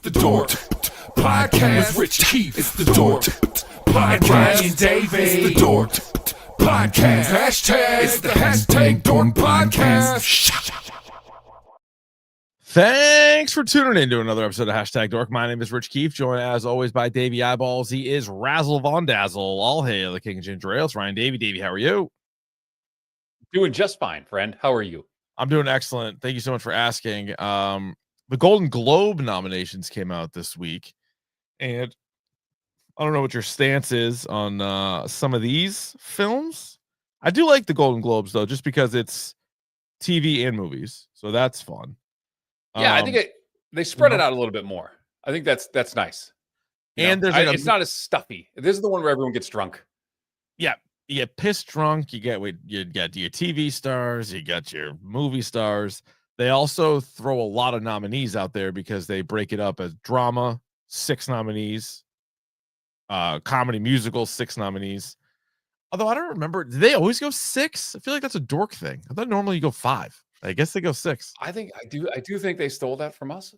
the DORK Podcast with Rich Keefe. It's the DORK Podcast. Keefe Davey. It's the DORK Podcast. Hashtag. It's the hashtag DORK Podcast. Thanks for tuning in to another episode of Hashtag Dork. My name is Rich Keefe, joined as always by Davey Eyeballs. He is Razzle Von Dazzle. All hail the King of Ginger Ale. It's Ryan Davey. Davey, how are you? Doing just fine, friend. How are you? I'm doing excellent. Thank you so much for asking. The Golden Globe nominations came out this week, and I don't know what your stance is on some of these films. I do like the Golden Globes, though, just because it's TV and movies, so that's fun. Yeah, I think they spread it out a little bit more. I think that's nice. And it's not as stuffy. This is the one where everyone gets drunk. Yeah, you get pissed drunk. You get your TV stars. You got your movie stars. They also throw a lot of nominees out there because they break it up as drama, 6 nominees, comedy musical, 6 nominees. Although I don't remember, do they always go 6? I feel like that's a dork thing. I thought normally you go 5. I guess they go 6. I do think they stole that from us.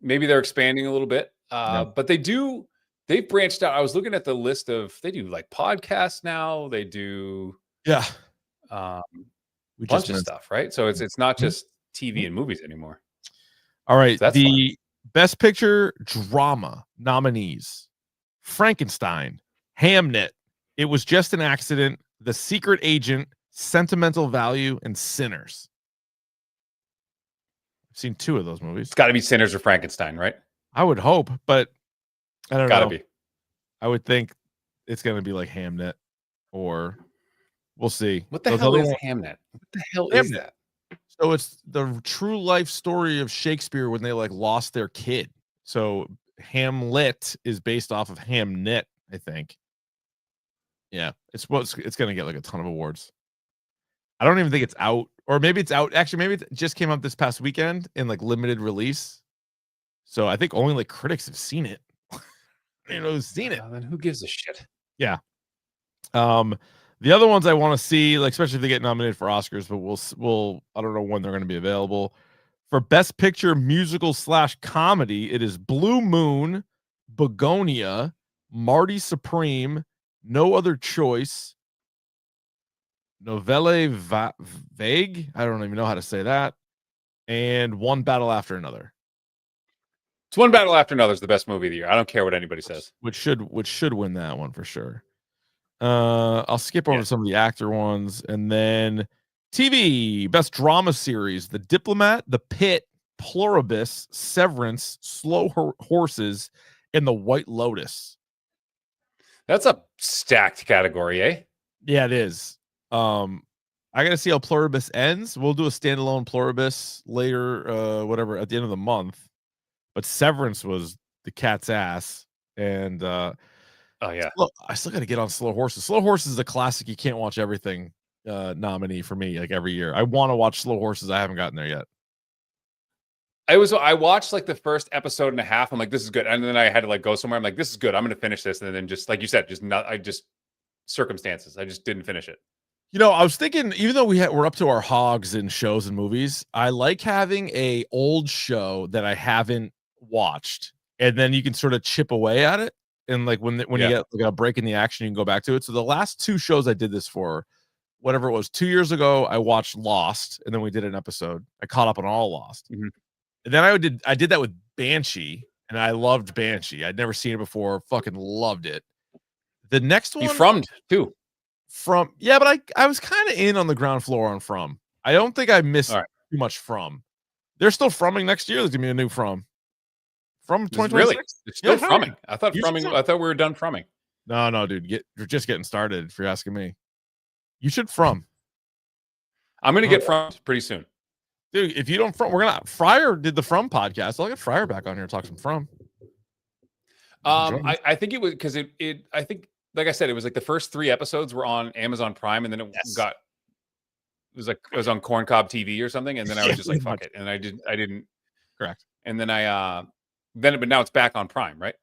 Maybe they're expanding a little bit. But they've branched out. I was looking at the list they do like podcasts now. They do bunch of stuff, right? So it's not just TV and movies anymore. All right. So the Best Picture drama nominees: Frankenstein, Hamnet, It Was Just an Accident, The Secret Agent, Sentimental Value, and Sinners. Seen 2 of those movies. It's got to be Sinners or Frankenstein, right? I would hope, but I don't know. Gotta be. I would think it's going to be like Hamnet, or we'll see. What the hell is Hamnet? What the hell is that? So it's the true life story of Shakespeare when they lost their kid. So Hamlet is based off of Hamnet, I think. Yeah, it's going to get a ton of awards. I don't even think it's out, or maybe it's out. Actually, maybe it just came out this past weekend in limited release. So I think only critics have seen it. You know who's seen it? Then who gives a shit? Yeah. The other ones I want to see, especially if they get nominated for Oscars, but we'll I don't know when they're going to be available. For Best Picture musical / comedy, it is Blue Moon, Begonia, Marty Supreme, No Other Choice, Novelle Vague, I don't even know how to say that, and One Battle After Another. It's One Battle After Another is the best movie of the year. I don't care what anybody says. Which should win that one for sure. I'll skip over some of the actor ones, and then TV Best Drama Series: The Diplomat, The Pit, Pluribus, Severance, Slow Horses, and The White Lotus. That's a stacked category, eh? Yeah, it is. I gotta see how Pluribus ends. We'll do a standalone Pluribus later, whatever, at the end of the month. But Severance was the cat's ass, and I still got to get on Slow Horses. Slow Horses is a classic. You can't watch everything nominee for me every year. I want to watch Slow Horses. I haven't gotten there yet. I watched the first episode and a half. I'm like, this is good, and then I had to go somewhere. I'm like, this is good. I'm going to finish this, and then just like you said, circumstances. I just didn't finish it. I was thinking, even though we're up to our hogs in shows and movies, I like having a old show that I haven't watched, and then you can sort of chip away at it. And when you get a break in the action, you can go back to it. So the last 2 shows I did this for, whatever it was, 2 years ago, I watched Lost, and then we did an episode. I caught up on all Lost. Mm-hmm. And then I did that with Banshee, and I loved Banshee. I'd never seen it before. Fucking loved it. The next one, you Frommed too. But I was kind of in on the ground floor on From. I don't think I missed too much From. They're still Fromming next year. There's gonna be a new From 2026. Really? It's still Fromming. I thought we were done Fromming. No, dude. You're just getting started. If you're asking me, you should From. I'm gonna get From pretty soon, dude. If you don't From, Fryer did the From podcast. I'll get Fryer back on here and talk some From. I think it was because I think, like I said, it was the first 3 episodes were on Amazon Prime, and then it was on Corncob TV or something, and then I was just fuck it, and I didn't. Correct. And then but now it's back on Prime, right?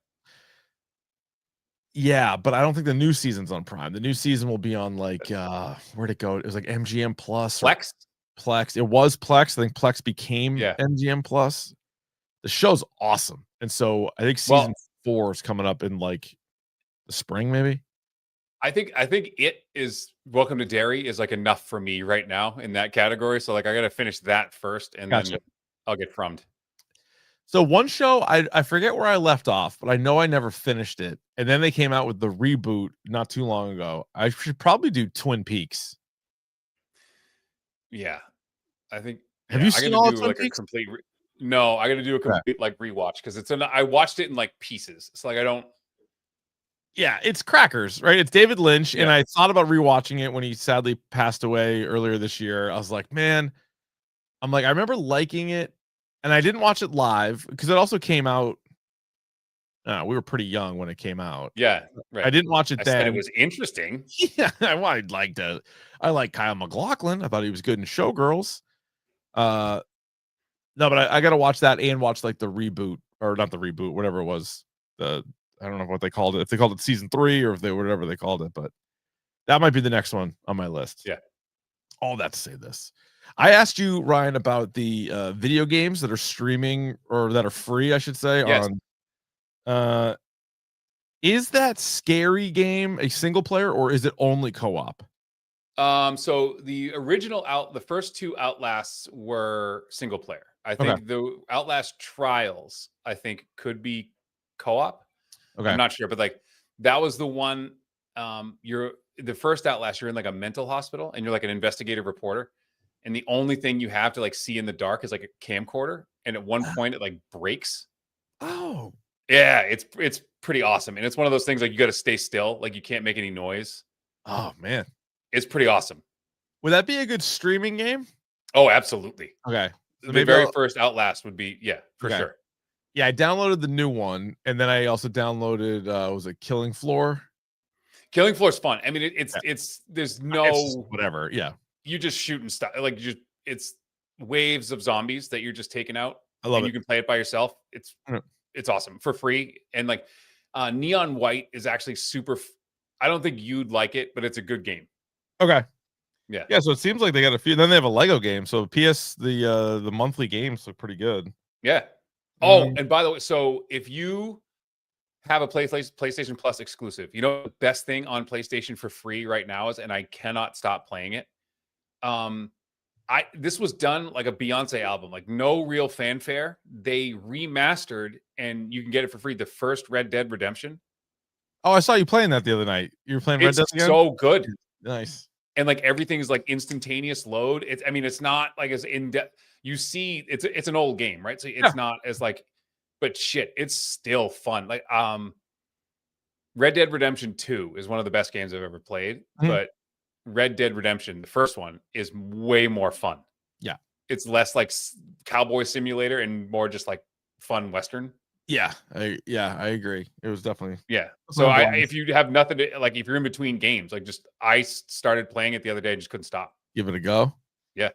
Yeah, but I don't think the new season's on Prime. The new season will be on where'd it go? It was MGM Plus. Plex. It was Plex. I think Plex became MGM Plus. The show's awesome. And so I think season 4 is coming up in like the spring, maybe. I think it is Welcome to Derry is like enough for me right now in that category. So like I got to finish that first, and then I'll get frummed. So one show I forget where I left off, but I know I never finished it. And then they came out with the reboot not too long ago. I should probably do Twin Peaks. Yeah, I think. Have you seen all of Twin like Peaks? a complete? No, I got to do a complete like rewatch because I watched it in like pieces. It's like I don't. Yeah, it's crackers, right? It's David Lynch, and I thought about rewatching it when he sadly passed away earlier this year. I was like, man, I remember liking it, and I didn't watch it live because it also came out. We were pretty young when it came out. Yeah, right. I didn't watch it then. Said it was interesting. Yeah, I like Kyle MacLachlan. I thought he was good in Showgirls. No, but I got to watch that and watch like the reboot, or not the reboot, whatever it was. I don't know what they called it. If they called it season 3 or if they whatever they called it, but that might be the next one on my list. Yeah. All that to say this. I asked you, Ryan, about the video games that are streaming or that are free, I should say. Yes. On is that Scary Game a single player or is it only co-op? So the the first 2 Outlasts were single player. I think the Outlast Trials, I think, could be co-op. Okay. I'm not sure, but like that was the one. You're the first Outlast, you're in like a mental hospital and you're like an investigative reporter. And the only thing you have to like see in the dark is like a camcorder. And at one point it like breaks. Oh. Yeah, it's pretty awesome. And it's one of those things like you got to stay still, like you can't make any noise. Oh man. It's pretty awesome. Would that be a good streaming game? Oh, absolutely. Okay. So the very first Outlast would be, for sure. Yeah, I downloaded the new one, and then I also downloaded was it Killing Floor? Killing Floor is fun. I mean, it's there's no whatever. Yeah, you just shoot and stuff. Like it's waves of zombies that you're just taking out. I love it. You can play it by yourself. It's awesome for free. And like Neon White is actually super. I don't think you'd like it, but it's a good game. Okay. Yeah. Yeah. So it seems like they got a few. Then they have a Lego game. So the monthly games look pretty good. Yeah. Oh, and by the way, so if you have a PlayStation Plus exclusive, you know the best thing on PlayStation for free right now is, and I cannot stop playing it. This was done like a Beyonce album, like no real fanfare. They remastered, and you can get it for free. The first Red Dead Redemption. Oh, I saw you playing that the other night. You were playing Red Dead again? So good. Nice. And like everything's like instantaneous load. It's not like as in depth. You see, it's an old game, right? So it's not as like, but shit, it's still fun. Like Red Dead Redemption 2 is one of the best games I've ever played. But Red Dead Redemption, the first one, is way more fun. Yeah. It's less like cowboy simulator and more just like fun Western. Yeah. I agree. It was definitely. Yeah. So if you have nothing to like, if you're in between games, like I started playing it the other day, just couldn't stop. Give it a go. Yeah.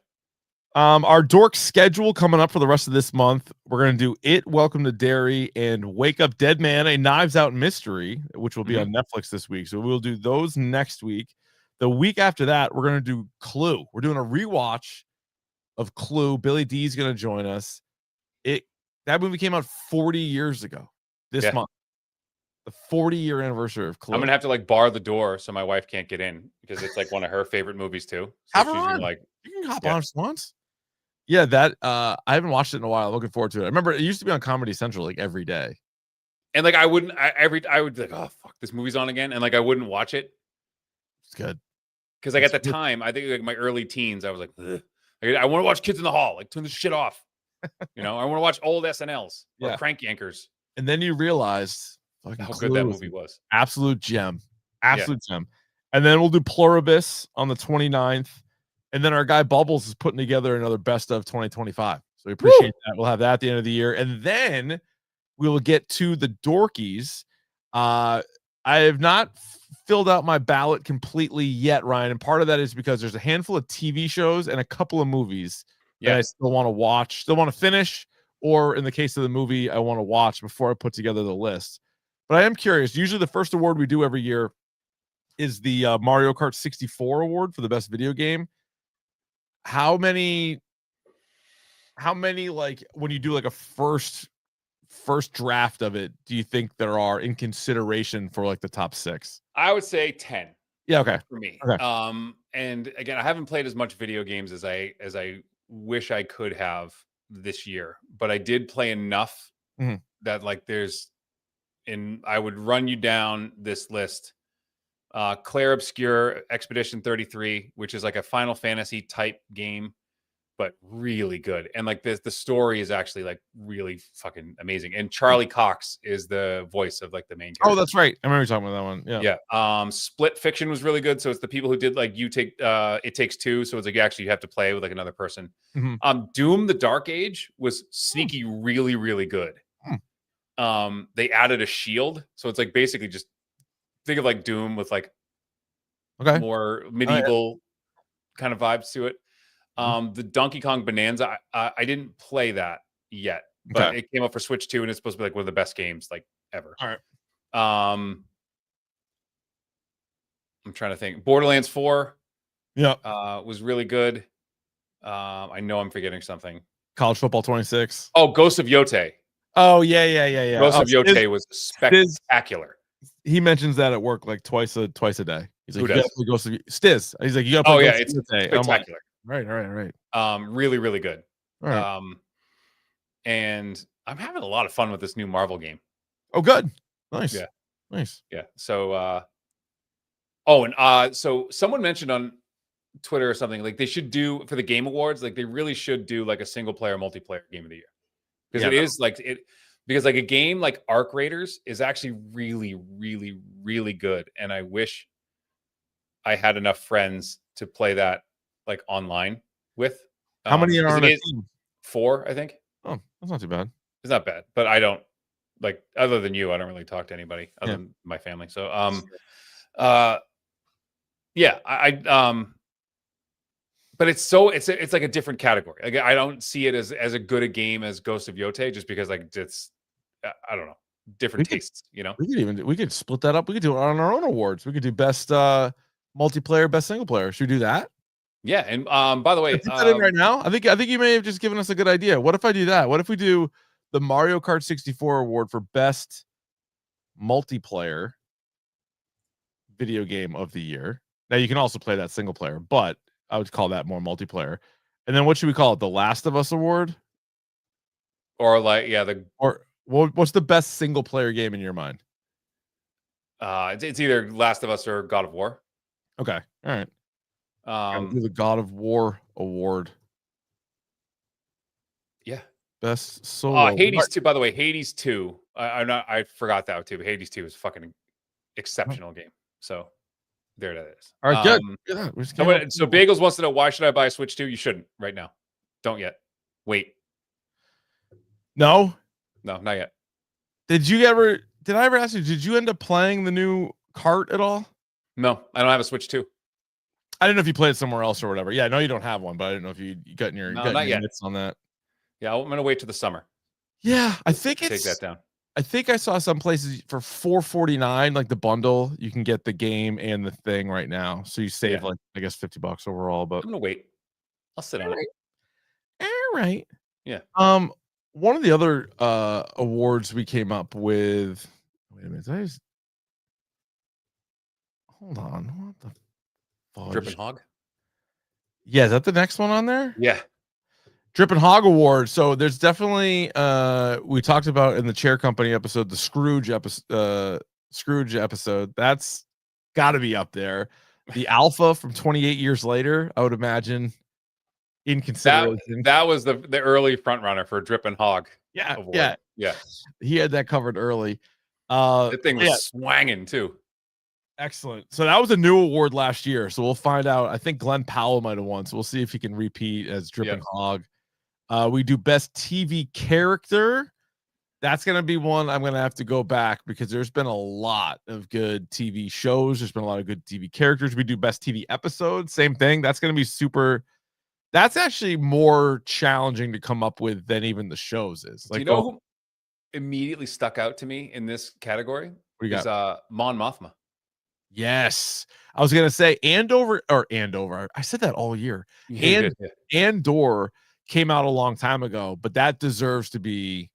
Our dork schedule coming up for the rest of this month. We're going to do It, Welcome to Derry, and Wake Up Dead Man, a Knives Out mystery, which will be on Netflix this week. So we'll do those next week. The week after that, we're going to do Clue. We're doing a rewatch of Clue. Billy D is going to join us. That movie came out 40 years ago this month. The 40-year anniversary of Clue. I'm gonna have to like bar the door so my wife can't get in because it's like one of her favorite movies too. So have her on. Like, you can hop on once. Yeah, that I haven't watched it in a while. Looking forward to it. I remember it used to be on Comedy Central like every day. And like I would be like, oh fuck, this movie's on again, and like I wouldn't watch it. It's good because like at the time, I think like my early teens, I was like, ugh. Like, I want to watch Kids in the Hall. Like turn this shit off. You know, I want to watch old SNLs or Crank Yankers. And then you realized how good that movie was. Absolute gem. Absolute gem. And then we'll do Pluribus on the 29th. And then our guy Bubbles is putting together another best of 2025. So we appreciate that. We'll have that at the end of the year. And then we will get to the Dorkies. I have not filled out my ballot completely yet, Ryan. And part of that is because there's a handful of TV shows and a couple of movies that I still want to watch, still want to finish, or in the case of the movie, I want to watch before I put together the list. But I am curious. Usually the first award we do every year is the Mario Kart 64 award for the best video game. How many like when you do like a first first draft of it do you think there are in consideration for like the top 6? I would say 10. Yeah, okay. For me. Okay. And again, I haven't played as much video games as I wish I could have this year, but I did play enough that like I would run you down this list. Claire Obscure Expedition 33, which is like a Final Fantasy type game, but really good. And like the story is actually like really fucking amazing. And Charlie Cox is the voice of like the main character. Oh, that's right. I remember you talking about that one. Yeah. Yeah. Split Fiction was really good. So it's the people who did like It Takes Two. So it's like you have to play with like another person. Doom the Dark Age was sneaky really, really good. They added a shield. So it's like basically just think of like Doom with like more medieval kind of vibes to it. The Donkey Kong Bonanza, I didn't play that yet, but it came up for Switch 2 and it's supposed to be like one of the best games like ever. All right. I'm trying to think. Borderlands 4 was really good. I know I'm forgetting something. College Football 26. Oh, Ghost of Yote. Oh, yeah. Ghost of Yote was spectacular. He mentions that at work like twice a day. He's like, who does? Stiz. He's like, you gotta play it's spectacular. Right. Really, really good. Right. And I'm having a lot of fun with this new Marvel game. Oh, good. Nice. Yeah. Nice. Yeah. So, so someone mentioned on Twitter or something, like they should do for the Game Awards, like they really should do like a single player multiplayer game of the year. Because because like a game like Arc Raiders is actually really, really, really good. And I wish I had enough friends to play that like online with. How many are on a team? 4, I think. Oh, that's not too bad. It's not bad, but I don't like, other than you, I don't really talk to anybody other than my family. So, but it's like a different category. Like I don't see it as a good a game as Ghost of Yote, just because like it's, I don't know, different tastes, you know. We could split that up. We could do it on our own awards. We could do best multiplayer, best single player. Should we do that? Yeah, and by the way, put that in right now. I think you may have just given us a good idea. What if I do that? What if we do the Mario Kart 64 award for best multiplayer video game of the year? Now you can also play that single player, but I would call that more multiplayer. And then what should we call it? The Last of Us award? Or like, what's the best single player game in your mind? It's either Last of Us or God of War. Okay. All right. Do the God of War award. Yeah. Best solo. Hades 2, by the way, Hades 2. I forgot that too, but Hades 2 is fucking exceptional game. So there it is. All right, good. So Bagels wants to know, why should I buy a Switch 2? You shouldn't right now. Don't yet. Wait. No, not yet. Did I ever ask you, did you end up playing the new Kart at all? No, I don't have a Switch 2. I didn't know if you played somewhere else or whatever. Yeah, I know you don't have one, but I didn't know if you got your mitts on that. Yeah, I'm gonna wait till the summer. Yeah, I think take that down. I think I saw some places for $4.49, like the bundle, you can get the game and the thing right now. So you save like, I guess, $50 overall. But I'm gonna wait. I'll sit on it. All right. Yeah. One of the other awards we came up with. Wait a minute. Hold on. What the fudge? Drippin' Hog? Yeah, is that the next one on there? Yeah. Drippin' Hog Award. So there's definitely we talked about in the Chair Company episode, the Scrooge episode. That's got to be up there. The Alpha from 28 years later, I would imagine, in consideration. That was the early front runner for Drippin' Hog. Yeah. He had that covered early. That thing was swanging too. Excellent. So that was a new award last year. So we'll find out. I think Glenn Powell might have won. So we'll see if he can repeat as Drippin' Hog. We do best TV character. That's going to be one I'm going to have to go back because there's been a lot of good TV shows. There's been a lot of good TV characters. We do best TV episode. Same thing. That's going to be super. That's actually more challenging to come up with than even the shows is. Like, do you know who immediately stuck out to me in this category? What do you got? Mon Mothma. Yes, I was gonna say Andover. I said that all year. Andor came out a long time ago, but that deserves to be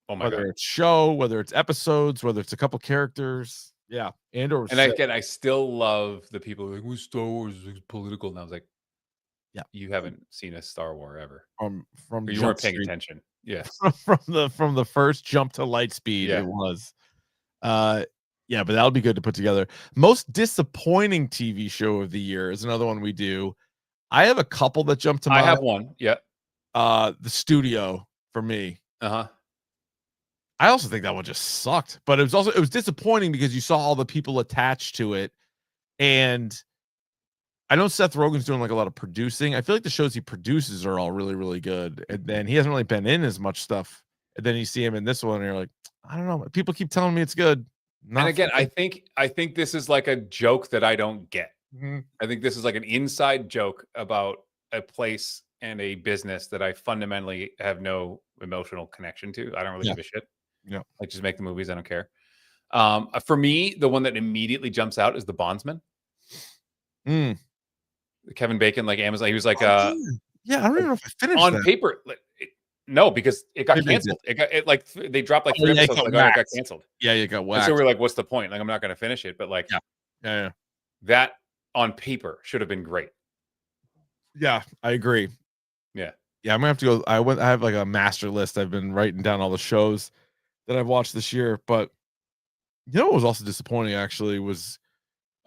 Oh my whether God. it's show, whether it's episodes, whether it's a couple characters. Yeah. Andor. And again, I still love the people like, well, Star Wars is political. And I was like, Yeah. you haven't seen a Star Wars ever. From Or you Jump weren't paying Street. attention. Yeah. from the first jump to light speed, Yeah. it was. Yeah, but that'll be good to put together. Most disappointing TV show of the year is another one we do. I have a couple that jump to mind. I have one. Yeah. The Studio for me. Uh-huh. I also think that one just sucked, but it was disappointing because you saw all the people attached to it. And I know Seth Rogen's doing like a lot of producing. I feel like the shows he produces are all really, really good. And then he hasn't really been in as much stuff. And then you see him in this one and you're like, I don't know. People keep telling me it's good. And again, I think this is like a joke that I don't get. Mm-hmm. I think this is like an inside joke about a place and a business that I fundamentally have no emotional connection to. I don't really give a shit. Yeah. Like, just make the movies. I don't care. For me, the one that immediately jumps out is The Bondsman. Kevin Bacon, like Amazon. He was like, yeah, I don't even know if I finished on that. paper. No, because it got canceled. It like they dropped like 3 episodes. Like, it got canceled. Yeah, you got whacked. So we're like, what's the point? Like, I'm not going to finish it. But like, yeah. That on paper should have been great. Yeah, I agree. Yeah. I'm gonna have to go. I have like a master list. I've been writing down all the shows that I've watched this year. But you know what was also disappointing actually was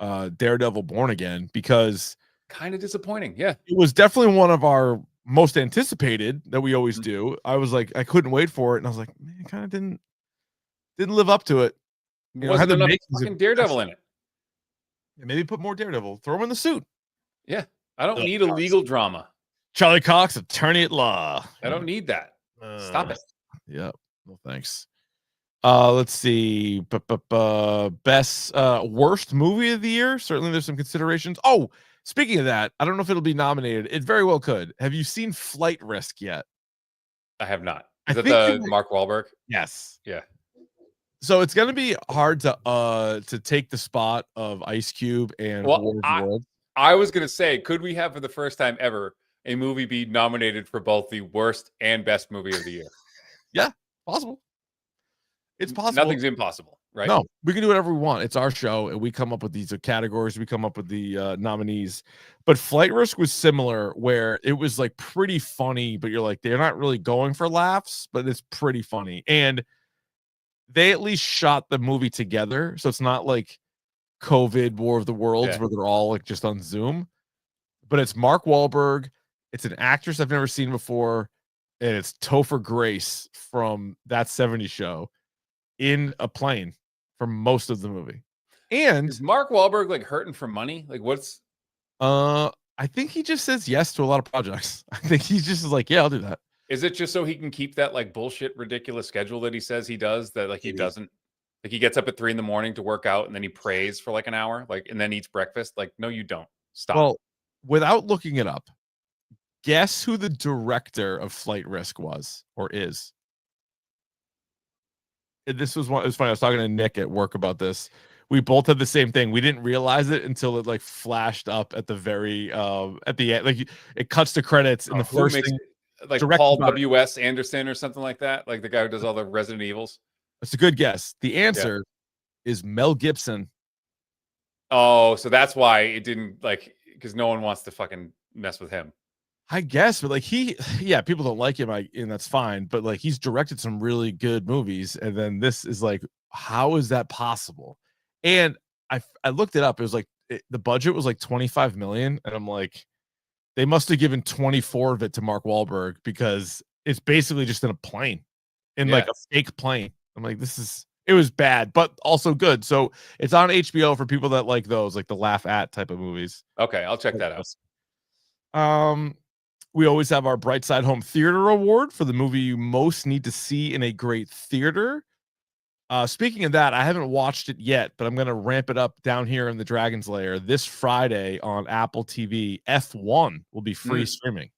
Daredevil Born Again, because kind of disappointing. Yeah. It was definitely one of our most anticipated that we always do. I was like, I couldn't wait for it, and I was like, man, it kind of didn't live up to it. Wasn't enough fucking Daredevil in it. Yeah, maybe put more Daredevil. Throw him in the suit. Yeah. I don't need a legal drama. Charlie Cox, attorney at law. I don't need that. Stop it. Yeah. No thanks. Let's see. Best worst movie of the year. Certainly there's some considerations. Oh, speaking of that, I don't know if it'll be nominated. It very well could. Have you seen Flight Risk yet? I have not. Is that the Mark Wahlberg? Yes. Yeah. So it's gonna be hard to take the spot of Ice Cube and War of the Worlds. I was gonna say, could we have for the first time ever a movie be nominated for both the worst and best movie of the year? Yeah, possible. It's possible. Nothing's impossible, right? No, we can do whatever we want. It's our show, and we come up with these categories. We come up with the nominees. But Flight Risk was similar, where it was like pretty funny, but you're like, they're not really going for laughs, but it's pretty funny. And they at least shot the movie together, so it's not like COVID War of the Worlds where they're all like just on Zoom. But it's Mark Wahlberg. It's an actress I've never seen before, and it's Topher Grace from That 70s Show in a plane for most of the movie. And is Mark Wahlberg like hurting for money? Like, what's I think he just says yes to a lot of projects. I think he's just like, yeah, I'll do that. Is it just so he can keep that like bullshit ridiculous schedule that he says he does, that like he doesn't? Like, he gets up at 3 a.m. to work out, and then he prays for like an hour, like, and then eats breakfast. Like, no, you don't. Stop. Well, without looking it up, guess who the director of Flight Risk was or is? This was one. It was funny. I was talking to Nick at work about this. We both had the same thing. We didn't realize it until it like flashed up at the very at the end. Like, it cuts to credits, and the first thing, like Paul W.S. Anderson or something like that, like the guy who does all the Resident Evils. That's a good guess. The answer is Mel Gibson. Oh, so that's why it didn't, like, because no one wants to fucking mess with him. I guess, but like people don't like him, and that's fine. But like, he's directed some really good movies, and then this is like, how is that possible? And I looked it up. It was like the budget was like 25 million, and I'm like, they must have given 24 of it to Mark Wahlberg, because it's basically just in a plane, like a fake plane. I'm like, it was bad, but also good. So it's on HBO for people that like those, like the laugh at type of movies. Okay, I'll check that out. We always have our Brightside Home Theater Award for the movie you most need to see in a great theater. Speaking of that, I haven't watched it yet, but I'm going to ramp it up down here in the Dragon's Lair this Friday on Apple TV. F1 will be free streaming.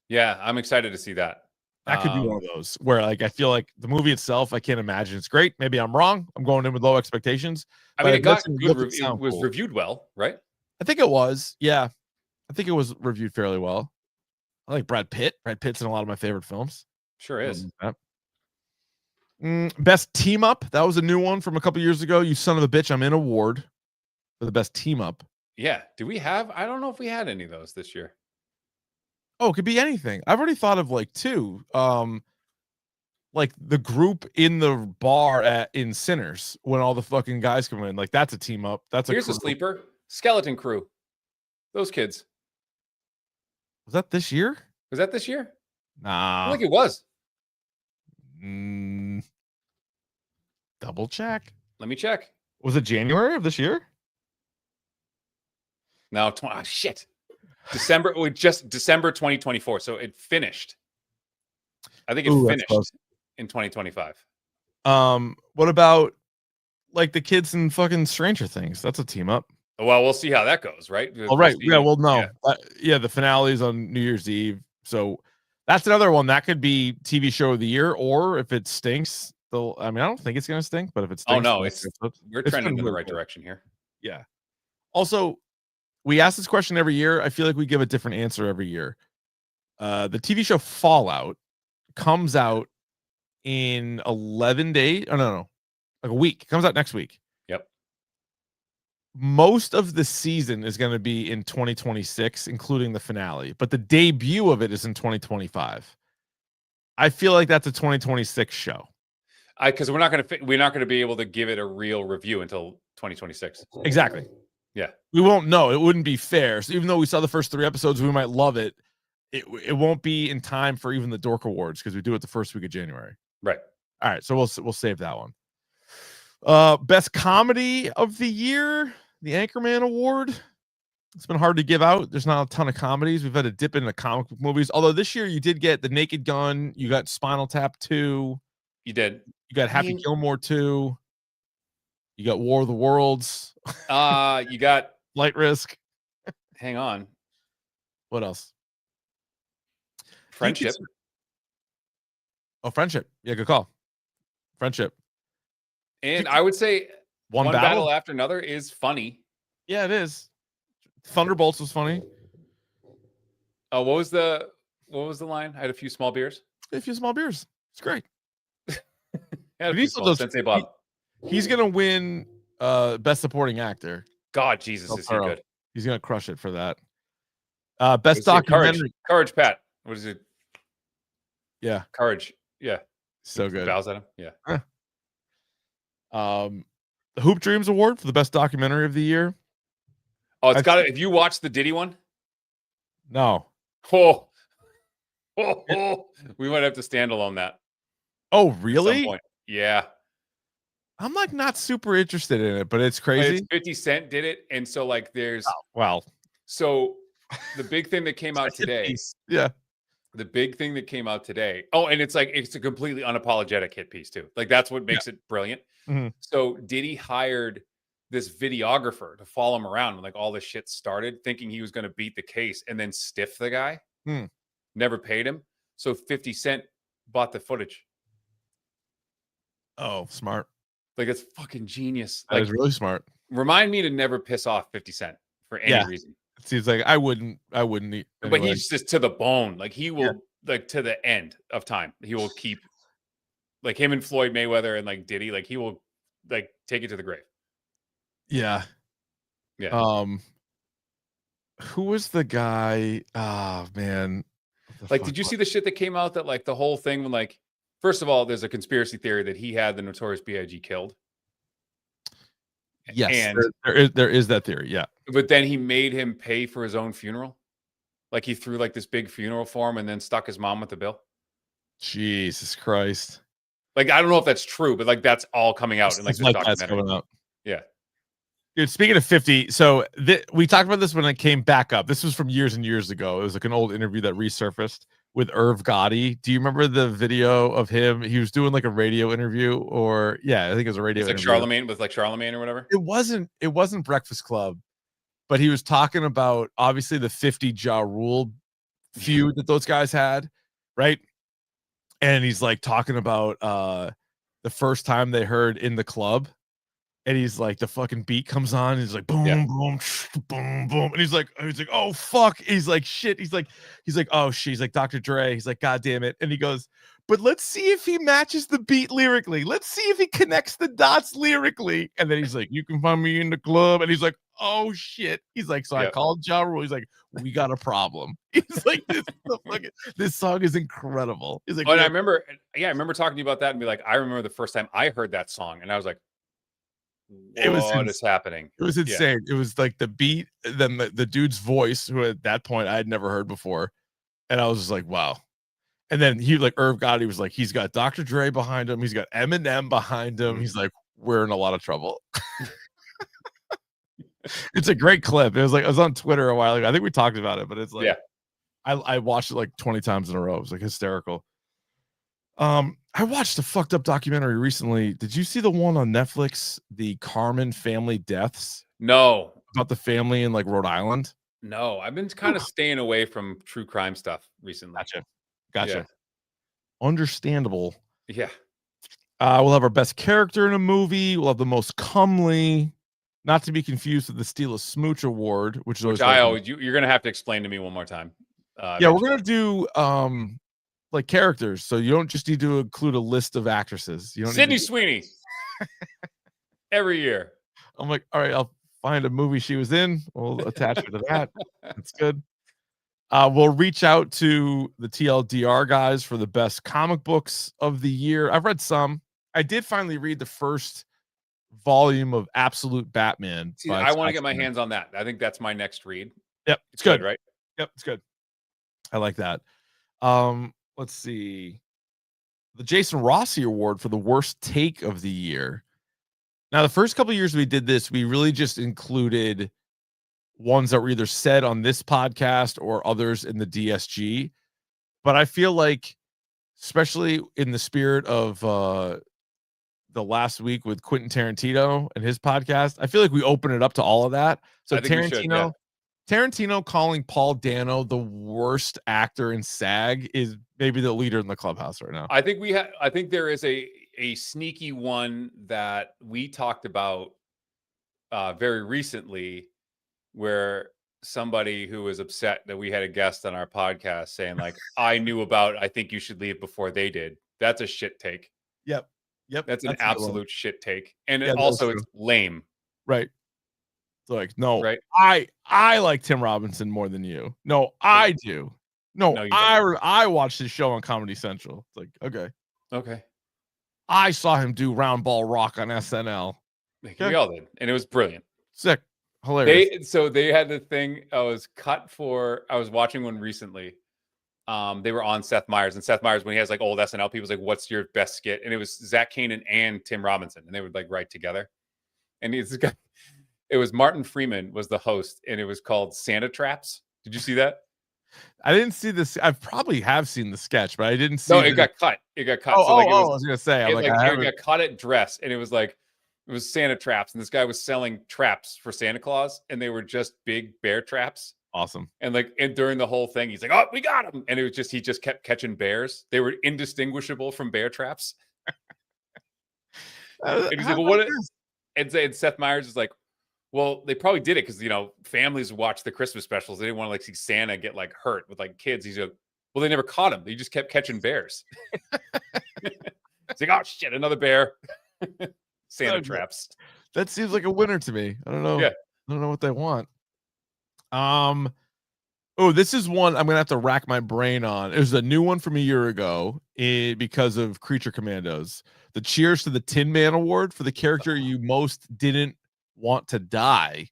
Yeah, I'm excited to see that. That could be one of those where, like, I feel like the movie itself, I can't imagine it's great. Maybe I'm wrong. I'm going in with low expectations. I mean, it got good. It was reviewed well, right? I think it was. Yeah, I think it was reviewed fairly well. I like Brad Pitt. Brad Pitt's in a lot of my favorite films. Sure is. Best team up. That was a new one from a couple years ago. You son of a bitch. I'm in award for the best team up. Yeah. Do we have? I don't know if we had any of those this year. Oh, it could be anything. I've already thought of like two. Like the group in the bar in Sinners when all the fucking guys come in. Like that's a team up. Here's a sleeper. Skeleton Crew. Those kids. Was that this year? Was that this year? Nah. I think it was. Double check. Let me check. Was it January of this year? No, shit. December 2024. So it finished. I think it finished in 2025. What about like the kids in fucking Stranger Things? That's a team up. Well, we'll see how that goes, right? Oh, right. Yeah, well, no. Yeah, the finale's on New Year's Eve. So that's another one that could be TV show of the year, or if it stinks, I don't think it's gonna stink, but if it stinks, we're trending in the right direction here. Yeah. Also, we ask this question every year. I feel like we give a different answer every year. The TV show Fallout comes out in 11 days. Oh, no, like a week. It comes out next week. Yep. Most of the season is going to be in 2026, including the finale, but the debut of it is in 2025. I feel like that's a 2026 show. Because we're not going to be able to give it a real review until 2026. Exactly. Yeah. We won't know. It wouldn't be fair. So even though we saw the first 3 episodes, we might love it. It won't be in time for even the DORK Awards because we do it the first week of January. Right. All right. So we'll save that one. Best comedy of the year, the Anchorman Award. It's been hard to give out. There's not a ton of comedies. We've had to dip into comic book movies. Although this year you did get The Naked Gun. You got Spinal Tap 2. You did. You got Happy Gilmore 2. You got War of the Worlds. You got Flight Risk. Hang on. What else? Friendship. Oh, Friendship. Yeah, good call. Friendship. And I would say One battle after another is funny. Yeah, it is. Thunderbolts was funny. Oh, what was the line? I had a few small beers. A few small beers. It's great. Sensei Bob. He's gonna win best supporting actor. God, Jesus, is he good? He's gonna crush it for that. Best documentary. Courage, Pat. What is it? Yeah. Courage. Yeah. So good. Bows at him. Yeah. The Hoop Dreams Award for the best documentary of the year. Oh, it's got it. Have you watched the Diddy one? No. Oh. We might have to stand alone that. Oh, really? Yeah. I'm like not super interested in it, but it's crazy. It's 50 Cent did it, and so like there's So the big thing that came out today. Yeah. The big thing that came out today. Oh, and it's a completely unapologetic hit piece too. Like that's what makes it brilliant. Mm-hmm. So Diddy hired this videographer to follow him around when like all this shit started, thinking he was going to beat the case and then stiff the guy. Never paid him. So 50 Cent bought the footage. Oh, smart. Like it's fucking genius. That is really smart. Remind me to never piss off 50 Cent for any reason. It seems like I wouldn't eat. But he's just to the bone. Like he will like to the end of time. He will keep like him and Floyd Mayweather and like Diddy, like he will like take it to the grave. Yeah. Yeah. Who was the guy? Oh man. Like, did you see the shit that came out that like the whole thing when like, first of all, there's a conspiracy theory that he had the Notorious B.I.G. killed. Yes, and there is that theory. Yeah. But then he made him pay for his own funeral. Like he threw like this big funeral for him and then stuck his mom with the bill. Jesus Christ. Like, I don't know if that's true, but like that's all coming out in like this documentary. Coming out. Yeah. Dude, speaking of 50, so we talked about this when it came back up. This was from years and years ago. It was like an old interview that resurfaced with Irv Gotti. Do you remember the video of him? He was doing like a radio interview, or I think it was a radio interview. Like Charlemagne or whatever. It wasn't Breakfast Club, but he was talking about obviously the 50 Ja Rule feud that those guys had, right? And he's like talking about the first time they heard In the Club. And he's like, the fucking beat comes on. And he's like, boom, boom, boom, boom. And he's like, oh, fuck. He's like, shit. He's like, oh, shit. He's like, Dr. Dre. He's like, God damn it. And he goes, but let's see if he matches the beat lyrically. Let's see if he connects the dots lyrically. And then he's like, you can find me in the club. And he's like, oh shit. He's like, so I called Ja Rule. He's like, we got a problem. He's like, this song is incredible. He's like, and I remember talking to you about that and be like, I remember the first time I heard that song and I was like, what is happening? It was insane. It was like the beat, then the dude's voice, who at that point I had never heard before. And I was just like, wow. And then he like Irv Gotti was like, he's got Dr. Dre behind him. He's got Eminem behind him. He's like, we're in a lot of trouble. It's a great clip. It was like, I was on Twitter a while ago. I think we talked about it, but it's like, I watched it like 20 times in a row. It was like hysterical. I watched a fucked up documentary recently. Did you see the one on Netflix, the Carmen family deaths? No. About the family in like Rhode Island? No, I've been kind of staying away from true crime stuff recently. Gotcha. Yeah. Understandable. Yeah. We'll have our best character in a movie. We'll have the most comely, not to be confused with the Steal a Smooch Award, which is always you're gonna have to explain to me one more time. We're gonna do like characters, so you don't just need to include a list of actresses. You don't Sydney Sweeney. Every year. I'm like, all right, I'll find a movie she was in. We'll attach her to that. That's good. We'll reach out to the TLDR guys for the best comic books of the year. I've read some. I did finally read the first volume of Absolute Batman. See, I want to get my hands on that. I think that's my next read. Yep, it's good, right? Yep, it's good. I like that. Let's see. The Jason Rossi Award for the worst take of the year. Now, the first couple of years we did this, we really just included ones that were either said on this podcast or others in the DSG. But I feel like, especially in the spirit of the last week with Quentin Tarantino and his podcast, I feel like we open it up to all of that. So Tarantino calling Paul Dano the worst actor in SAG is maybe the leader in the clubhouse right now. I think there is a sneaky one that we talked about very recently, where somebody who was upset that we had a guest on our podcast saying like, I knew about, I think you should leave before they did. That's a shit take. Yep. That's an absolute shit take. And it's lame. Right. It's like, no, right. I like Tim Robinson more than you. No, I do. No, I watched his show on Comedy Central. It's like, okay. I saw him do Round Ball Rock on SNL. Okay. We all did. And it was brilliant. Sick. Hilarious. They had the thing I was watching one recently. They were on Seth Meyers, and Seth Meyers, when he has like old SNL people, was like, what's your best skit? And it was Zach Kanan and Tim Robinson, and they would like write together. And it was Martin Freeman was the host, and it was called Santa Traps. Did you see that? I didn't see this. I probably have seen the sketch, but I didn't see. No, it got cut. It got cut. I was gonna say, it got cut at dress, and it was like, it was Santa traps, and this guy was selling traps for Santa Claus, and they were just big bear traps. Awesome. And during the whole thing, he's like, "Oh, we got him!" And it was just he just kept catching bears. They were indistinguishable from bear traps. And he's like, "Well, what?" And Seth Meyers is like, "Well, they probably did it because families watch the Christmas specials. They didn't want to like see Santa get like hurt with like kids." He's like, "Well, they never caught him. They just kept catching bears." It's like, "Oh shit, another bear." Santa traps. That seems like a winner to me. I don't know. Yeah. I don't know what they want. This is one I'm gonna have to rack my brain on. It was a new one from a year ago because of Creature Commandos. The Cheers to the Tin Man Award for the character you most didn't want to die.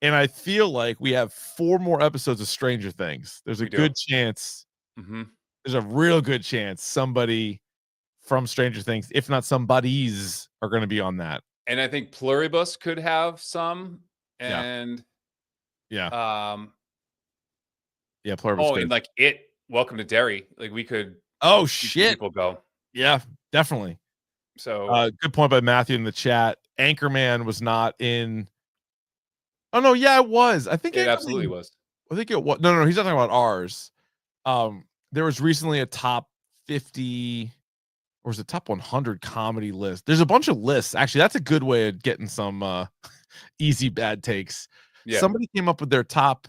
And I feel like we have 4 more episodes of Stranger Things. There's a good chance. Mm-hmm. There's a real good chance somebody from Stranger Things, if not somebody's, are going to be on that. And I think Pluribus could have some. And Pluribus. And like Welcome to Derry. Like we could. Oh shit! People go. Yeah, definitely. So good point by Matthew in the chat. Anchorman was not in. Oh no, yeah, it was. I think it absolutely was. I think it was. No, he's not talking about ours. There was recently a top 50. Or is it top 100 comedy list? There's a bunch of lists. Actually, that's a good way of getting some easy bad takes. Yeah. Somebody came up with their top.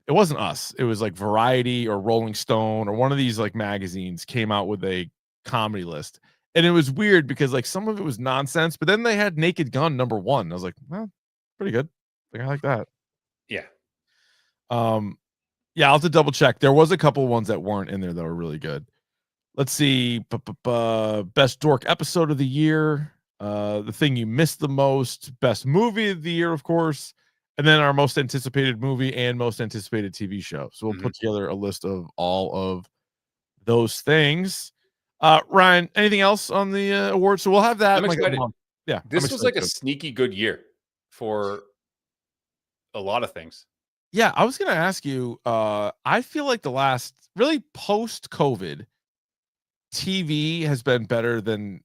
it wasn't us. It was like Variety or Rolling Stone or one of these like magazines came out with a comedy list. And it was weird because like some of it was nonsense, but then they had Naked Gun #1. I was like, well, pretty good. Like, I like that. Yeah. Yeah, I'll have to double check. There was a couple of ones that weren't in there that were really good. Let's see. Best dork episode of the year. The thing you missed the most. Best movie of the year, of course. And then our most anticipated movie and most anticipated TV show. So we'll put together a list of all of those things. Ryan, anything else on the awards? So we'll have that. I'm excited. Yeah. This was like a sneaky good year for a lot of things. Yeah, I was going to ask you, I feel like the last really post-COVID TV has been better than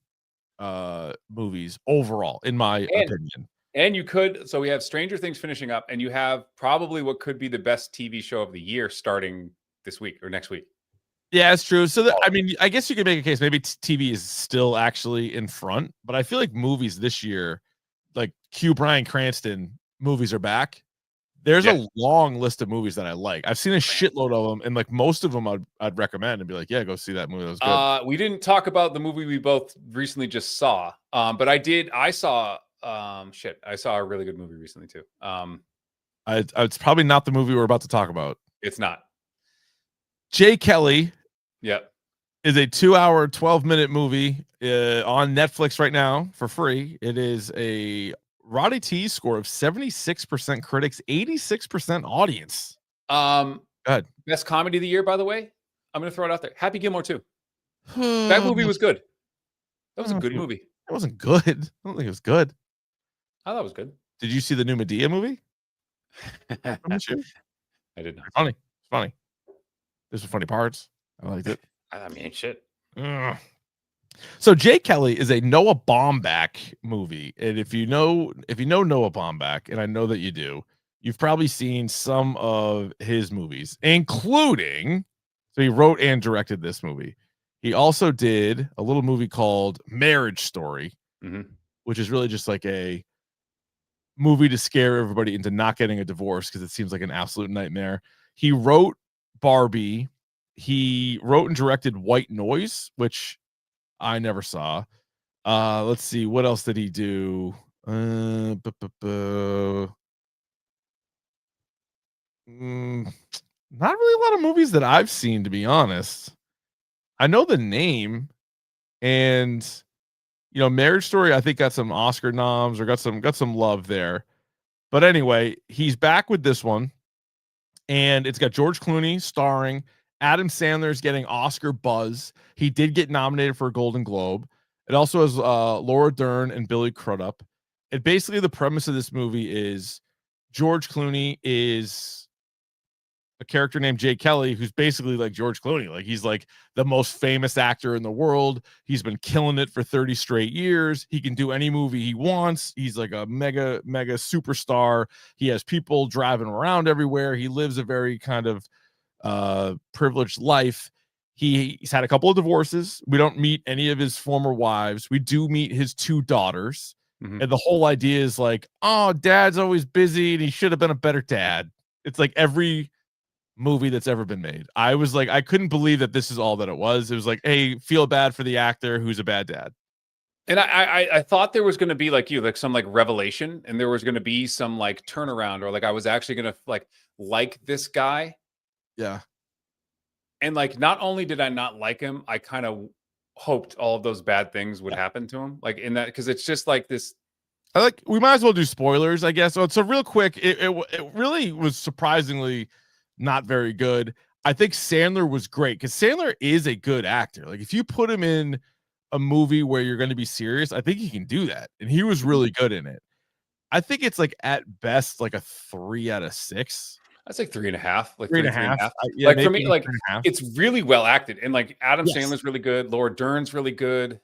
movies overall, in my opinion. And you could, so we have Stranger Things finishing up, and you have probably what could be the best TV show of the year starting this week or next week. Yeah, it's true. So, I mean, I guess you could make a case. Maybe TV is still actually in front, but I feel like movies this year, like Bryan Cranston movies are back. There's a long list of movies that I like. I've seen a shitload of them, and like most of them I'd recommend and be like, yeah, go see that movie. That was good. We didn't talk about the movie we both recently just saw. But I saw a really good movie recently too. It's probably not the movie we're about to talk about. It's not. Jay Kelly. Yeah. Is a 2-hour, 12-minute movie on Netflix right now for free. It is a Roddy T score of 76% critics, 86% audience. Go ahead. Best comedy of the year, by the way. I'm going to throw it out there. Happy Gilmore 2. That movie was good. That was a good movie. It wasn't good. I don't think it was good. I thought it was good. Did you see the new Medea movie? I did not. Funny. It's funny. There's some funny parts. I liked it. I mean, shit. So Jay Kelly is a Noah Baumbach movie, and if you know Noah Baumbach, and I know that you do, you've probably seen some of his movies, including. So he wrote and directed this movie. He also did a little movie called Marriage Story, which is really just like a movie to scare everybody into not getting a divorce because it seems like an absolute nightmare. He wrote Barbie. He wrote and directed White Noise, which I never saw. Let's see, what else did he do? Not really a lot of movies that I've seen, to be honest. I know the name, and Marriage Story, I think got some Oscar noms or got some love there. But anyway, he's back with this one, and it's got George Clooney starring. Adam Sandler's getting Oscar buzz. He did get nominated for a Golden Globe. It also has Laura Dern and Billy Crudup. And basically the premise of this movie is George Clooney is a character named Jay Kelly, who's basically like George Clooney. Like, he's like the most famous actor in the world. He's been killing it for 30 straight years. He can do any movie he wants. He's like a mega superstar. He has people driving around everywhere. He lives a very kind of privileged life. He's had a couple of divorces. We don't meet any of his former wives. We do meet his 2 daughters. And the whole idea is like, oh, dad's always busy and he should have been a better dad. It's like every movie that's ever been made. I was like, I couldn't believe that this is all that it was. It was like, hey, feel bad for the actor who's a bad dad. And I thought there was going to be like some like revelation, and there was going to be some like turnaround, or like I was actually going to like this guy. Yeah. And like, not only did I not like him, I kind of hoped all of those bad things would happen to him. Like in that, because it's just like this. We might as well do spoilers, I guess. So real quick, it really was surprisingly not very good. I think Sandler was great because Sandler is a good actor. Like, if you put him in a movie where you're going to be serious, I think he can do that. And he was really good in it. I think it's like at best like a 3 out of 6. That's like 3.5, like 3.5. Yeah, like for me, like it's really well acted, and like Adam Sandler's really good. Laura Dern's really good.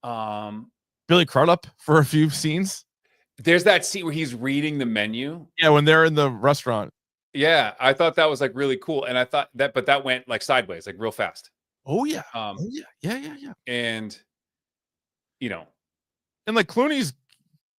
Billy Crudup for a few scenes. There's that scene where he's reading the menu. Yeah, when they're in the restaurant. Yeah, I thought that was like really cool, and I thought that, but that went like sideways, like real fast. Oh yeah. Yeah. And and like Clooney's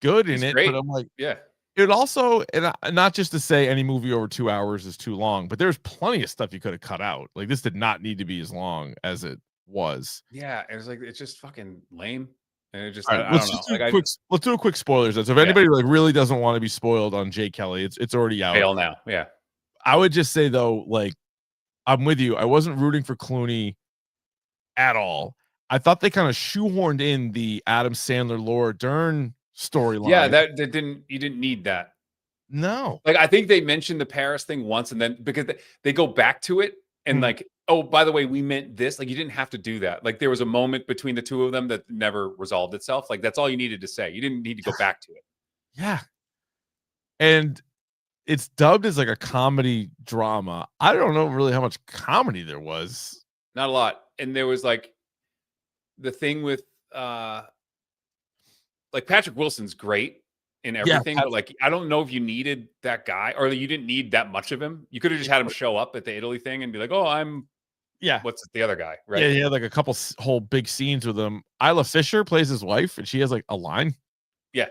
good in it, great. but I'm like, yeah. It also, and not just to say any movie over 2 hours is too long, but there's plenty of stuff you could have cut out. Like this did not need to be as long as it was. Yeah, it was like it's just fucking lame, and it just All right, I don't know. let's do a quick spoilers. So if Yeah. anybody like really doesn't want to be spoiled on Jay Kelly, it's already out. Fail now. Yeah. I would just say though, like I'm with you. I wasn't rooting for Clooney at all. I thought they kind of shoehorned in the Adam Sandler Laura Dern storyline. Yeah, that didn't you didn't need that. No. Like I think they mentioned the Paris thing once, and then because they go back to it and like, oh, by the way, we meant this. Like you didn't have to do that. Like there was a moment between the two of them that never resolved itself. Like that's all you needed to say. You didn't need to go back to it. Yeah. And it's dubbed as like a comedy drama. I don't know really how much comedy there was. Not a lot. And there was like the thing with like Patrick Wilson's great in everything, but like I don't know if you needed that guy or you didn't need that much of him. You could have just had him show up at the Italy thing and be like, "Oh, I'm what's the other guy?" Right? Yeah, he had like a couple whole big scenes with him. Isla Fisher plays his wife, and she has like a line. Yeah, I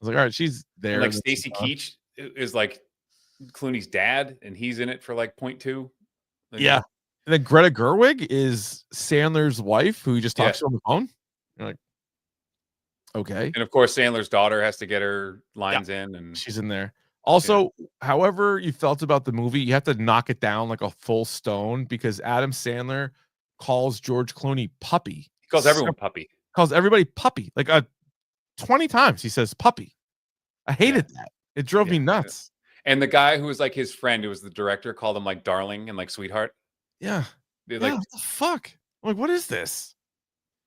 was like, all right, she's there. And like Stacy Keach is like Clooney's dad, and he's in it for like 0.2. Like, yeah, and then Greta Gerwig is Sandler's wife, who he just talks to on the phone. You're like, okay. And of course, Sandler's daughter has to get her lines in, and she's in there. Also, however you felt about the movie, you have to knock it down like a full stone because Adam Sandler calls George Clooney puppy. He calls everyone puppy. Calls everybody puppy. Like 20 times he says puppy. I hated that. It drove me nuts. And the guy who was like his friend, who was the director, called him like darling and like sweetheart. Yeah. Like, what the fuck? I'm like, what is this?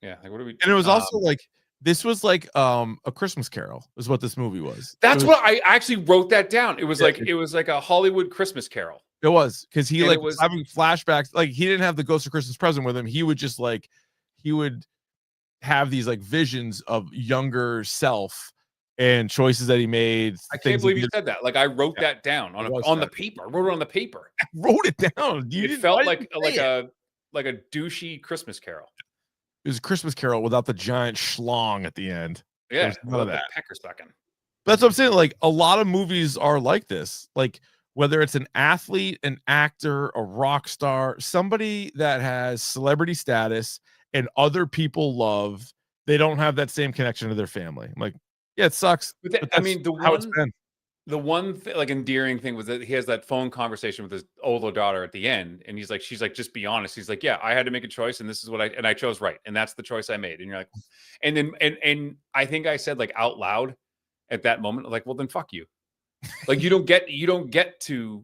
Yeah. Like, what are we? And it was also like, this was like A Christmas Carol is what this movie was. That's what I actually wrote that down. It was it was like a Hollywood Christmas Carol. It was because he was having flashbacks. Like he didn't have the Ghost of Christmas Present with him. He would just like he would have these like visions of younger self and choices that he made. I can't believe you said that. Like I wrote that down on the paper. I wrote it on the paper. I wrote it down. It felt like a douchey Christmas Carol. It was a Christmas Carol without the giant schlong at the end. Yeah, none of that. Pecker sucking. That's what I'm saying. Like a lot of movies are like this. Like whether it's an athlete, an actor, a rock star, somebody that has celebrity status and other people love, they don't have that same connection to their family. I'm like, yeah, it sucks. But I mean, the one like endearing thing was that he has that phone conversation with his older daughter at the end, and she's like, just be honest. He's like, yeah, I had to make a choice, and this is what I chose right, and that's the choice I made. And you're like, and then and I think I said like out loud at that moment, like, well, then fuck you. Like you don't get to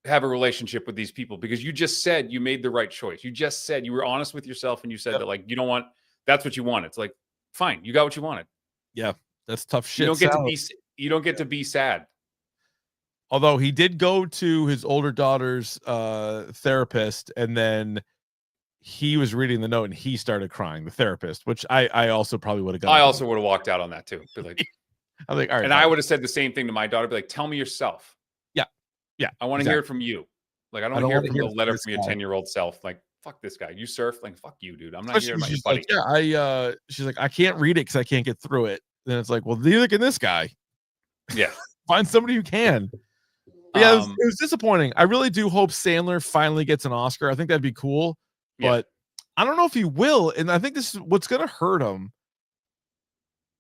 have a relationship with these people because you just said you made the right choice. You just said you were honest with yourself, and you said that like you don't want that's what you wanted. It's like fine, you got what you wanted. Yeah, that's tough shit. You don't get to be sad. Although he did go to his older daughter's therapist, and then he was reading the note and he started crying, the therapist, which I also probably would have got. I also would have walked out on that too. Be like, I'm like, all right. And I would have said the same thing to my daughter, be like, tell me yourself. Yeah. I want to hear it from you. Like, I don't want to hear from the letter from your 10-year-old self. Like, fuck this guy. You surf? Like, fuck you, dude. I'm not here about your buddy. Like, she's like, I can't read it because I can't get through it. Then it's like, well, neither can this guy. Yeah. Find somebody who can. Yeah, it was disappointing. I really do hope Sandler finally gets an Oscar. I think that'd be cool. But I don't know if he will. And I think this is what's going to hurt him.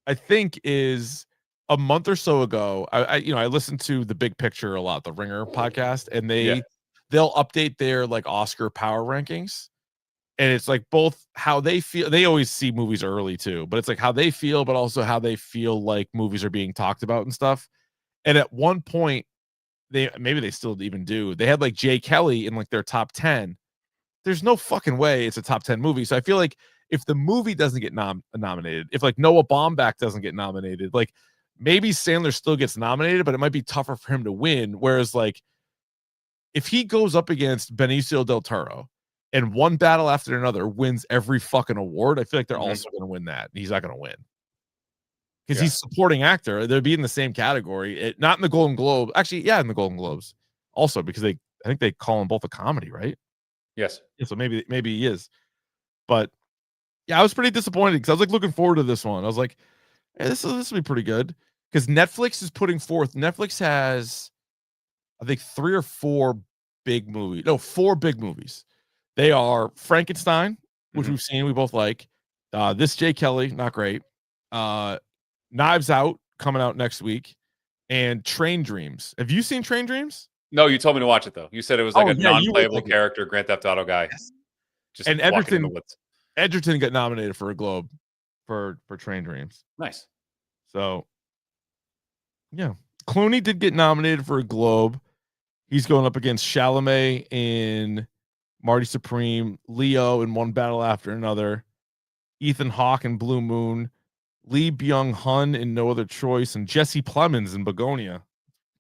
I think is a month or so ago, I listened to The Big Picture a lot, the Ringer podcast, and they'll update their like Oscar power rankings. And it's like both how they feel. They always see movies early too, but it's like how they feel, but also how they feel like movies are being talked about and stuff. And at one point, maybe they still even do. They had like Jay Kelly in like their top 10. There's no fucking way it's a top 10 movie. So I feel like if the movie doesn't get nominated, if like Noah Baumbach doesn't get nominated, like maybe Sandler still gets nominated, but it might be tougher for him to win. Whereas like if he goes up against Benicio del Toro and one battle after another wins every fucking award, I feel like they're also going to win that. He's not going to win because he's supporting actor. They'll be in the same category. Not in the Golden Globe. Actually, in the Golden Globes also because I think they call him both a comedy, right? Yes. Yeah, so maybe he is. But yeah, I was pretty disappointed because I was like looking forward to this one. I was like, hey, this will be pretty good. because Netflix is putting forth. Netflix has, I think, 3 or 4 big movies. No, 4 big movies. They are Frankenstein, which we've seen, we both like. This J. Kelly, not great. Knives Out coming out next week, and Train Dreams. Have you seen Train Dreams? No, you told me to watch it though. You said it was like a non-playable like character Grand Theft Auto guy. Yes. Just And walking in the woods. Edgerton got nominated for a Globe for Train Dreams. Nice. So, yeah, Clooney did get nominated for a Globe. He's going up against Chalamet in Marty Supreme, Leo in One Battle After Another, Ethan Hawke in Blue Moon, Lee Byung-hun in No Other Choice, and Jesse Plemons in Begonia.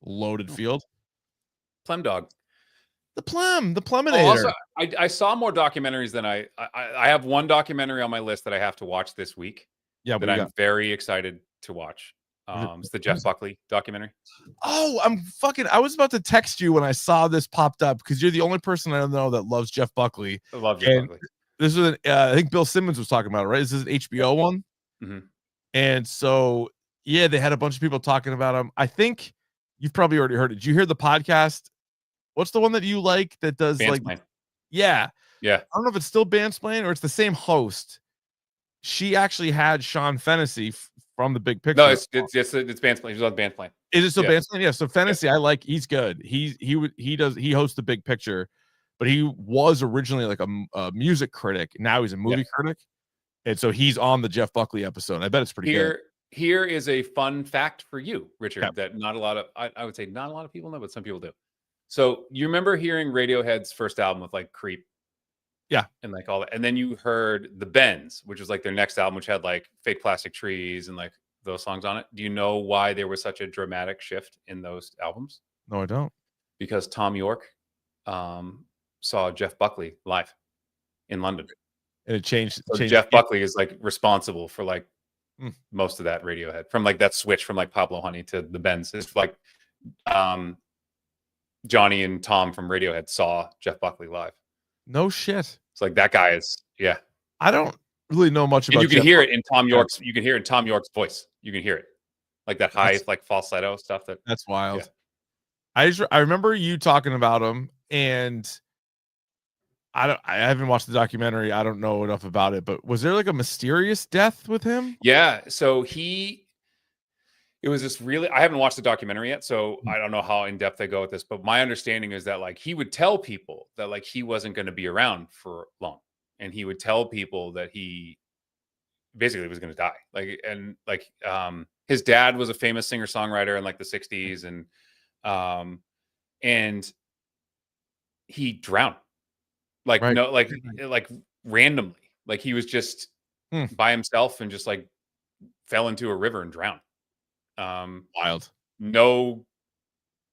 Loaded field. Plem Dog. The Pleminator. Oh, also, I saw more documentaries than I have one documentary on my list that I have to watch this week. Yeah, that I'm very excited to watch. It's the Jeff Buckley documentary. Oh, I was about to text you when I saw this popped up because you're the only person I know that loves Jeff Buckley. I love Jeff Buckley. This is I think Bill Simmons was talking about it, right? This is an HBO one. Mm-hmm. And so, yeah, they had a bunch of people talking about him. I think you've probably already heard it. Did you hear the podcast? What's the one that you like that does Bandsplain. Yeah. Yeah. I don't know if it's still Bandsplain or it's the same host. She actually had Sean Fennessy from The Big Picture. No, it's Bandsplain. He's on Bandsplain. Is it still Bandsplain? Yeah. So Fennessy, I like. He's good. He hosts The Big Picture, but he was originally like a music critic. Now he's a movie critic, and so he's on the Jeff Buckley episode. I bet it's pretty good. Here is a fun fact for you, Richard, that not a lot of I would say not a lot of people know, but some people do. So you remember hearing Radiohead's first album with like Creep, and like all that, and then you heard the Bends, which was like their next album, which had like Fake Plastic Trees and like those songs on it. Do you know why there was such a dramatic shift in those albums? No, I don't. Because Tom York saw Jeff Buckley live in London, and it changed. So Jeff Buckley is like responsible for like most of that Radiohead, from like that switch from like Pablo Honey to the Bends. It's like Johnny and Tom from Radiohead saw Jeff Buckley live. No shit. It's like that guy is I don't really know much about. And you can hear it in Tom York's. You can hear it in Tom York's voice. You can hear it, like that high, like falsetto stuff. That's wild. I remember you talking about him, and I haven't watched the documentary. I don't know enough about it, but was there like a mysterious death with him? Yeah. So it was this really, I haven't watched the documentary yet, so I don't know how in depth they go with this, but my understanding is that like he would tell people that like he wasn't going to be around for long, and he would tell people that he basically was going to die. Like, and like his dad was a famous singer-songwriter in like the 60s, and he drowned. Like like randomly. Like he was just by himself and just like fell into a river and drowned. Wild. No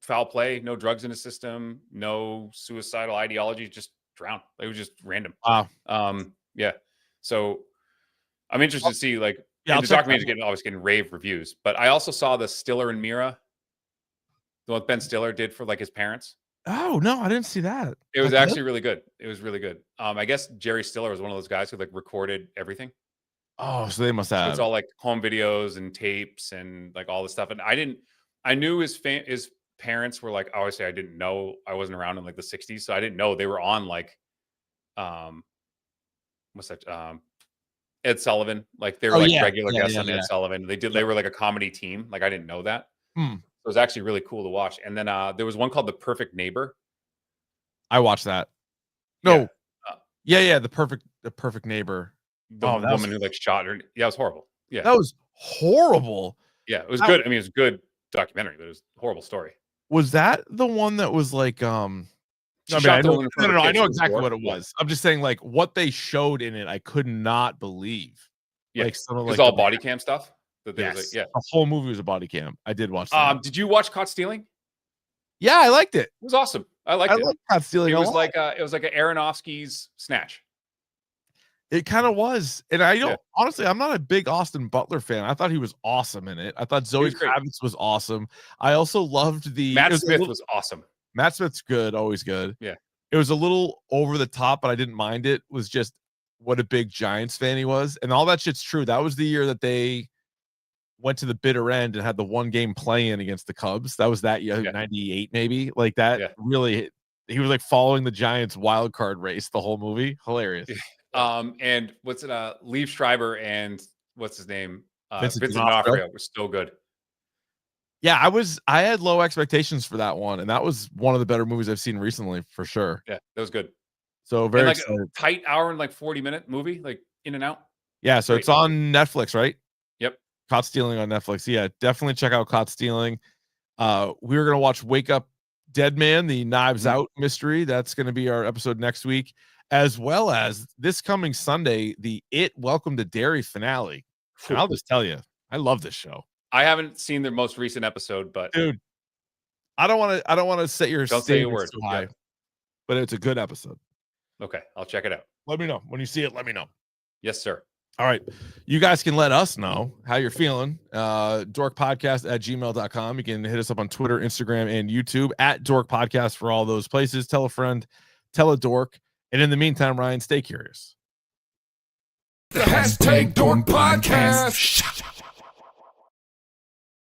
foul play, no drugs in his system, no suicidal ideology, just drowned. It was just random. Wow. So I'm interested to see like the documentary is getting rave reviews, but I also saw the Stiller and Mira, the one Ben Stiller did for like his parents. Oh no, I didn't see that. It was actually really good. It was really good. I guess Jerry Stiller was one of those guys who like recorded everything. Oh, so they must have. It's all like home videos and tapes and like all this stuff. And I knew his parents were like, obviously I didn't know, I wasn't around in like the 60s. So I didn't know they were on like, what's that? Ed Sullivan. Like they were regular guests on Ed Sullivan. They were like a comedy team. Like I didn't know that. It was actually really cool to watch. And then there was one called The Perfect Neighbor. I watched that. No. The perfect neighbor. The woman who like shot her. Yeah, it was horrible. Yeah. That was horrible. Yeah, it was good. I mean, it was a good documentary, but it was a horrible story. Was that the one that was like I know exactly what it was. I'm just saying like what they showed in it, I could not believe. Yeah, like some of like all body cam stuff. The whole movie was a body cam. I did watch that. Did you watch Caught Stealing? Yeah, I liked it. It was awesome. I liked it. Caught Stealing. It was like an Aronofsky's Snatch. It kind of was. And I don't honestly, I'm not a big Austin Butler fan. I thought he was awesome in it. I thought Zoe Kravitz was awesome. I also loved Matt Smith was awesome. Matt Smith's good, always good. Yeah. It was a little over the top, but I didn't mind it. It was just what a big Giants fan he was. And all that shit's true. That was the year that they went to the bitter end and had the one game play-in against the Cubs. That was that year, 98 maybe. Like that really, he was like following the Giants wild card race the whole movie. Hilarious. And what's it? Liev Schreiber and what's his name? Vincent D'Onofrio was still good. Yeah, I had low expectations for that one, and that was one of the better movies I've seen recently for sure. Yeah, that was good. So very like excited. a tight hour and like 40-minute movie, like in and out. Yeah, so it's on Netflix, right? Yep. Caught Stealing on Netflix. Yeah, definitely check out Caught Stealing. We were gonna watch Wake Up Dead Man, the Knives Out mystery. That's gonna be our episode next week, as well as this coming Sunday, the It Welcome to Derry finale. And I'll just tell you, I love this show. I haven't seen the most recent episode, but dude, I don't want to set your don't say a word too high, but it's a good episode. Okay, I'll check it out. Let me know when you see it. Let me know. Yes, sir. All right. You guys can let us know how you're feeling. dorkpodcast@gmail.com. You can hit us up on Twitter, Instagram, and YouTube at Dork Podcast for all those places. Tell a friend, tell a dork. And in the meantime, Ryan, stay curious. The hashtag Dork Podcast.